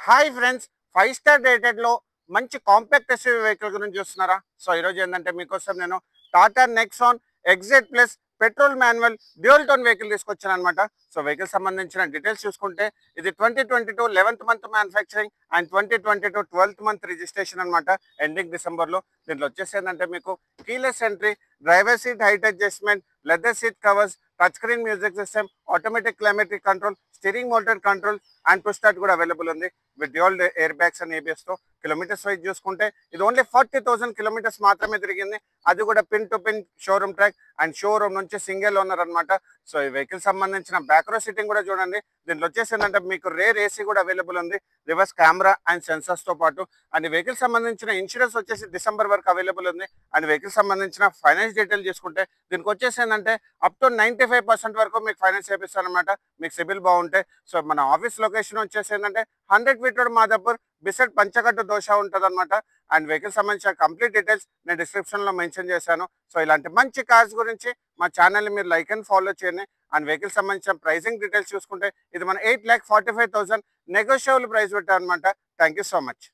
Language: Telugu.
హాయ్ ఫ్రెండ్స్, 5 స్టార్ రేటెడ్లో మంచి కాంపాక్ట్ ఎస్యూవీ వెహికల్ గురించి చూస్తున్నారా? సో ఈరోజు ఏంటంటే మీకోసం నేను Tata Nexon excite plus petrol manual dual tone vehicle తీసుకొచ్చాను అనమాట. సో వెహికల్ సంబంధించిన డీటెయిల్స్ చూసుకుంటే ఇది 2022 11th month manufacturing and 2022 12th month registration అనమాట. ఎండింగ్ డిసెంబర్లో. దీంట్లో వచ్చేసి ఏంటంటే మీకు keyless entry, driver seat height adjustment, leather seat covers, touch screen music system, automatic climatic control, steering motor control and push start కూడా అవైలబుల్ ఉంది with dual air bags and ABS తో. కిలోమీటర్స్ వైజ్ చూసుకుంటే ఇది ఓన్లీ 40,000 కిలోమీటర్స్ మాత్రమే తిరిగింది. అది కూడా pin to pin showroom track and showroom నుంచి సింగిల్ ఓనర్ అనమాట. సో ఈ వెహికల్ సంబంధించిన బ్యాక్ రో సీటింగ్ కూడా చూడండి. దీంట్లో వచ్చేసి ఏంటంటే మీకు రేర్ ఏసీ కూడా అవైలబుల్ ఉంది, రివర్స్ కెమెరా అండ్ సెన్సర్స్ తో పాటు. అండ్ వెహికల్ సంబంధించిన ఇన్సూరెన్స్ వచ్చేసి డిసెంబర్ వరకు అవైలబుల్ ఉంది. అండ్ వెహికల్ సంబంధించిన ఫైనాన్స్ డీటెయిల్ చూసుకుంటే దీనికి వచ్చేసి ఏంటంటే అప్ టు 95% వరకు మీకు ఫైనాన్స్ చేపిస్తాను అనమాట, మీకు సిబిల్ బాగుంటే. సో మన ఆఫీస్ లొకేషన్ వచ్చేసి ఏంటంటే 100 feet road Madhapur beside Panchakattu Dosa ఉంటుంది అనమాట. అండ్ వెహికల్ సంబంధించిన కంప్లీట్ డీటెయిల్స్ నేను డిస్క్రిప్షన్ లో మెన్షన్ చేశాను. సో ఇలాంటి మంచి కార్స్ గురించి మా ఛానల్ని మీరు లైక్ అండ్ ఫాలో చేయండి. అండ్ వెహికల్ సంబంధించిన ప్రైసింగ్ డీటెయిల్స్ చూసుకుంటే ఇది మన 8,45,000 నెగోషియబుల్ ప్రైస్ పెట్టారనమాట. Thank you so much.